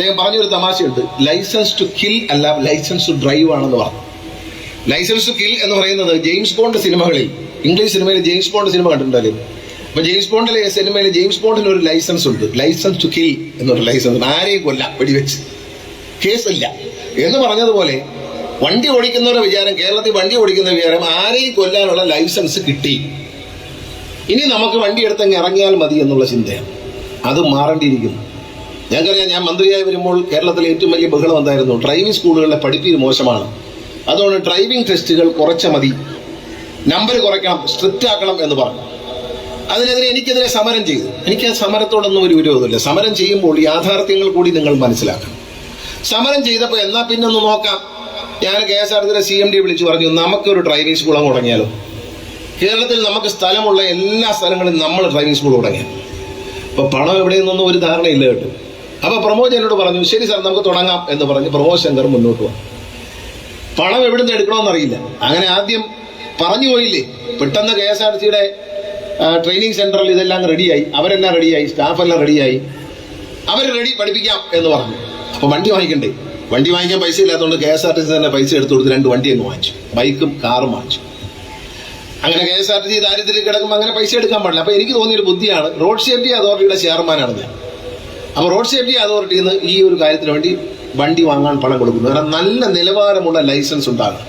അദ്ദേഹം പറഞ്ഞൊരു തമാശയുണ്ട്, licence to kill അല്ല ലൈസൻസ് ടു ഡ്രൈവ് ആണെന്ന് പറഞ്ഞു. ലൈസൻസ് ടു കിൽ എന്ന് പറയുന്നത് ജെയിംസ് ബോണ്ട് സിനിമകളിൽ, ഇംഗ്ലീഷ് സിനിമയിൽ ജെയിംസ് ബോണ്ട് സിനിമ കണ്ടിട്ടുണ്ടല്ലോ. അപ്പൊ ജെയിംസ് ബോണ്ടിലെ സിനിമയിൽ ജെയിംസ് ബോണ്ടിന് ഒരു ലൈസൻസ് ഉണ്ട്, ലൈസൻസ് ടു കിൽ എന്നൊരു ലൈസൻസ്. ആരെയും കൊല്ലാം വെടിവെച്ച്, കേസില്ല എന്ന് പറഞ്ഞതുപോലെ വണ്ടി ഓടിക്കുന്നവരുടെ വിചാരം, കേരളത്തിൽ വണ്ടി ഓടിക്കുന്ന വിചാരം ആരെയും കൊല്ലാനുള്ള ലൈസൻസ് കിട്ടി, ഇനി നമുക്ക് വണ്ടി എടുത്തങ്ങ് ഇറങ്ങിയാൽ മതി എന്നുള്ള ചിന്തയാണ്. അത് മാറേണ്ടിയിരിക്കുന്നു. ഞങ്ങൾക്കറിയാം, ഞാൻ മന്ത്രിയായി വരുമ്പോൾ കേരളത്തിലെ ഏറ്റവും വലിയ ബഹളം എന്തായിരുന്നു? ഡ്രൈവിംഗ് സ്കൂളുകളിലെ പഠിപ്പീര് മോശമാണ്, അതുകൊണ്ട് ഡ്രൈവിംഗ് ടെസ്റ്റുകൾ കുറച്ച മതി, നമ്പർ കുറയ്ക്കണം, സ്ട്രിക്റ്റ് ആക്കണം എന്ന് പറഞ്ഞു. അതിനെതിരെ എനിക്കെതിരെ സമരം ചെയ്തു. എനിക്ക് ആ സമരത്തോടൊന്നും ഒരു വിരോധമില്ല. സമരം ചെയ്യുമ്പോൾ യാഥാർത്ഥ്യങ്ങൾ കൂടി നിങ്ങൾ മനസ്സിലാക്കണം. സമരം ചെയ്തപ്പോൾ എന്നാ പിന്നെ ഒന്ന് നോക്കാം, ഞാൻ KSRTC CMD വിളിച്ചു പറഞ്ഞു, നമുക്കൊരു ഡ്രൈവിംഗ് സ്കൂൾ അങ്ങ് തുടങ്ങിയാലോ. കേരളത്തിൽ നമുക്ക് സ്ഥലമുള്ള എല്ലാ സ്ഥലങ്ങളിലും നമ്മൾ ഡ്രൈവിംഗ് സ്കൂൾ തുടങ്ങിയാൽ. അപ്പൊ പണം എവിടെയെന്നൊന്നും ഒരു ധാരണയില്ല കേട്ടോ. അപ്പൊ പ്രമോദ് എന്നോട് പറഞ്ഞു, ശരി സാർ നമുക്ക് തുടങ്ങാം എന്ന് പറഞ്ഞ് പ്രമോദ് ശങ്കർ മുന്നോട്ട് വന്നു. പണം എവിടെ നിന്ന് എടുക്കണമെന്നറിയില്ല. അങ്ങനെ ആദ്യം പറഞ്ഞു പോയില്ലേ, പെട്ടെന്ന് KSRTCയുടെ ട്രെയിനിങ് സെന്ററിൽ ഇതെല്ലാം റെഡിയായി, അവരെല്ലാം റെഡിയായി, സ്റ്റാഫെല്ലാം റെഡിയായി, അവർ റെഡി, പഠിപ്പിക്കാം എന്ന് പറഞ്ഞു. അപ്പൊ വണ്ടി വാങ്ങിക്കണ്ടേ? വണ്ടി വാങ്ങിക്കാൻ പൈസ ഇല്ലാത്തതുകൊണ്ട് KSRTC തന്നെ പൈസ എടുത്തു കൊടുത്ത് 2 വണ്ടി അങ്ങ് വാങ്ങിച്ചു, ബൈക്കും കാറും വാങ്ങിച്ചു. അങ്ങനെ KSRTC ദാരിദ്ര്യത്തിൽ കിടക്കുമ്പോൾ അങ്ങനെ പൈസ എടുക്കാൻ പാടില്ല. അപ്പൊ എനിക്ക് തോന്നിയൊരു ബുദ്ധിയാണ്, റോഡ് സേഫ്റ്റി അതോറിറ്റിയുടെ ചെയർമാനാണ് ഞാൻ. അപ്പൊ റോഡ് സേഫ്റ്റി അതോറിറ്റിയിൽ നിന്ന് ഈ ഒരു കാര്യത്തിന് വേണ്ടി വണ്ടി വാങ്ങാൻ പണം കൊടുക്കുന്നു. കാരണം നല്ല നിലവാരമുള്ള ലൈസൻസ് ഉണ്ടാകും.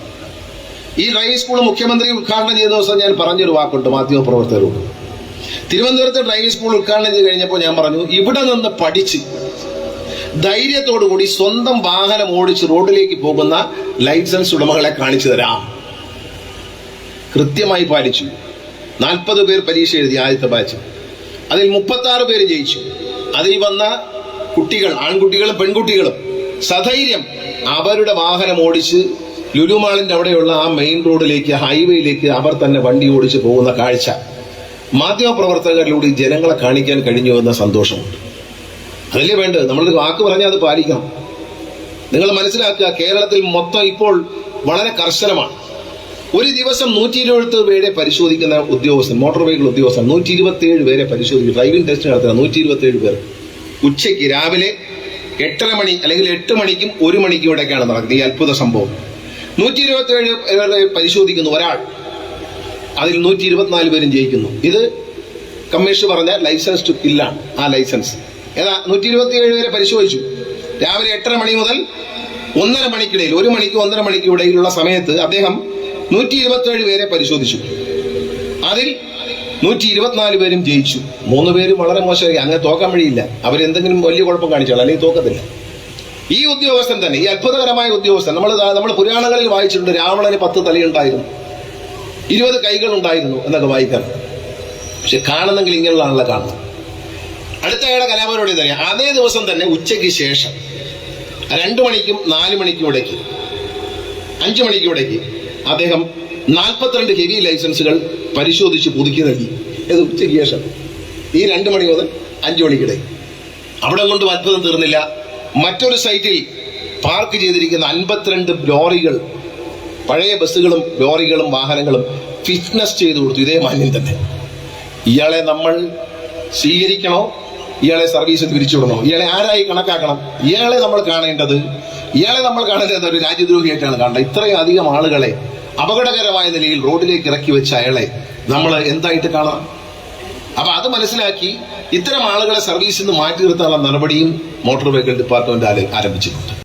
ഈ ഡ്രൈവിംഗ് സ്കൂൾ മുഖ്യമന്ത്രി ഉദ്ഘാടനം ചെയ്ത ദിവസം ഞാൻ പറഞ്ഞൊരു വാക്കുണ്ട് മാധ്യമപ്രവർത്തകരോട്. തിരുവനന്തപുരത്ത് ഡ്രൈവിംഗ് സ്കൂൾ ഉദ്ഘാടനം ചെയ്ത് കഴിഞ്ഞപ്പോൾ ഞാൻ പറഞ്ഞു, ഇവിടെ നിന്ന് പഠിച്ച് ധൈര്യത്തോടുകൂടി സ്വന്തം വാഹനം ഓടിച്ച് റോഡിലേക്ക് പോകുന്ന ലൈസൻസ് ഉടമകളെ കാണിച്ചു തരാം. കൃത്യമായി പാലിച്ചു. 40 പേർ പരീക്ഷ എഴുതി ആദ്യത്തെ ബാച്ച്. അതിൽ 36 പേര് ജയിച്ചു. അതിൽ വന്ന കുട്ടികൾ, ആൺകുട്ടികളും പെൺകുട്ടികളും സധൈര്യം അവരുടെ വാഹനം ഓടിച്ച് ലുലുമാളിന്റെ അവിടെയുള്ള ആ മെയിൻ റോഡിലേക്ക്, ഹൈവേയിലേക്ക് അവർ തന്നെ വണ്ടി ഓടിച്ച് പോകുന്ന കാഴ്ച മാധ്യമപ്രവർത്തകരിലൂടെ ജനങ്ങളെ കാണിക്കാൻ കഴിഞ്ഞു എന്ന സന്തോഷമുണ്ട്. അതല്ലേ വേണ്ടത്. നമ്മൾ വാക്ക് പറഞ്ഞാൽ അത് പാലിക്കണം. നിങ്ങൾ മനസ്സിലാക്കുക, കേരളത്തിൽ മൊത്തം ഇപ്പോൾ വളരെ കർശനമാണ്. ഒരു ദിവസം 127 പേരെ പരിശോധിക്കുന്ന ഉദ്യോഗസ്ഥൻ, മോട്ടോർ വെഹിക്കിൾ ഉദ്യോഗസ്ഥൻ 127 പേരെ പരിശോധിക്കും. ഡ്രൈവിംഗ് ടെസ്റ്റ് നടത്തുന്ന 127 പേർ ഉച്ചയ്ക്ക്, രാവിലെ 8:30 മണി അല്ലെങ്കിൽ 8 മണിക്കും 1 മണിക്കും ഇടയ്ക്കാണ് നടക്കുന്നത് ഈ അത്ഭുത സംഭവം. 127 പേരെ പരിശോധിക്കുന്നു ഒരാൾ, അതിൽ 124 പേരും ജയിക്കുന്നു. ഇത് കമ്മീഷൻ പറഞ്ഞ ലൈസൻസ് ടു കില്ലാണ്. ആ ലൈസൻസ് ഏതാ? 127 പേരെ പരിശോധിച്ചു. രാവിലെ 8:30 മണി മുതൽ 1:30 മണിക്കിടയിൽ, 1 മണിക്കും 1:30 മണിക്കും ഇടയിലുള്ള സമയത്ത് അദ്ദേഹം 127 പേരെ പരിശോധിച്ചു. അതിൽ 124 പേരും ജയിച്ചു. 3 പേരും വളരെ മോശമായി. അങ്ങനെ തോക്കാൻ വഴിയില്ല. അവരെന്തെങ്കിലും വലിയ കുഴപ്പം കാണിച്ചോളൂ, അല്ലെങ്കിൽ തോക്കത്തില്ല. ഈ ഉദ്യോഗസ്ഥൻ തന്നെ, ഈ അത്ഭുതകരമായ ഉദ്യോഗസ്ഥൻ, നമ്മൾ പുരാണങ്ങളിൽ വായിച്ചിട്ടുണ്ട്, രാവണന് 10 തലയുണ്ടായിരുന്നു, 20 കൈകൾ ഉണ്ടായിരുന്നു എന്നൊക്കെ വായിക്കാൻ. പക്ഷെ കാണുന്നെങ്കിൽ ഇങ്ങനെയുള്ള ആളെ കാണുന്നു. അടുത്തയാളുടെ കലാപരിപാടി തന്നെ അതേ ദിവസം തന്നെ ഉച്ചയ്ക്ക് ശേഷം 2 മണിക്കും 4 മണിക്കും ഇടയ്ക്ക്, 5 മണിക്കും ഇടയ്ക്ക് അദ്ദേഹം 42 ഹെവി ലൈസൻസുകൾ പരിശോധിച്ച് പുതുക്കി നൽകി. ഇത് ഉച്ചയ്ക്ക് ശേഷം, ഈ 2 മണി മുതൽ 5 മണിക്കിടയിൽ. അവിടെ കൊണ്ട് അത്ഭുതം തീർന്നില്ല. മറ്റൊരു സൈറ്റിൽ പാർക്ക് ചെയ്തിരിക്കുന്ന 52 ലോറികൾ, പഴയ ബസ്സുകളും ലോറികളും വാഹനങ്ങളും ഫിറ്റ്നസ് ചെയ്തു കൊടുത്തു. ഇതേ മാന്യം തന്നെ. ഇയാളെ നമ്മൾ സ്വീകരിക്കണോ, ഇയാളെ സർവീസ് തിരിച്ചുവിടണോ? ഇയാളെ ആരായി കണക്കാക്കണം? ഇയാളെ നമ്മൾ കാണേണ്ടത് ഒരു രാജ്യദ്രോഹിയായിട്ടാണ് കാണേണ്ടത്. ഇത്രയും അധികം ആളുകളെ അപകടകരമായ നിലയിൽ റോഡിലേക്ക് ഇറക്കി വെച്ച അയാളെ നമ്മൾ എന്തായിട്ട് കാണണം? അപ്പൊ അത് മനസ്സിലാക്കി ഇത്തരം ആളുകളെ സർവീസിൽ നിന്ന് മാറ്റി നിർത്താനുള്ള നടപടിയും മോട്ടോർ വെഹിക്കിൾ ഡിപ്പാർട്ട്മെന്റ് ആരംഭിച്ചിട്ടുണ്ട്.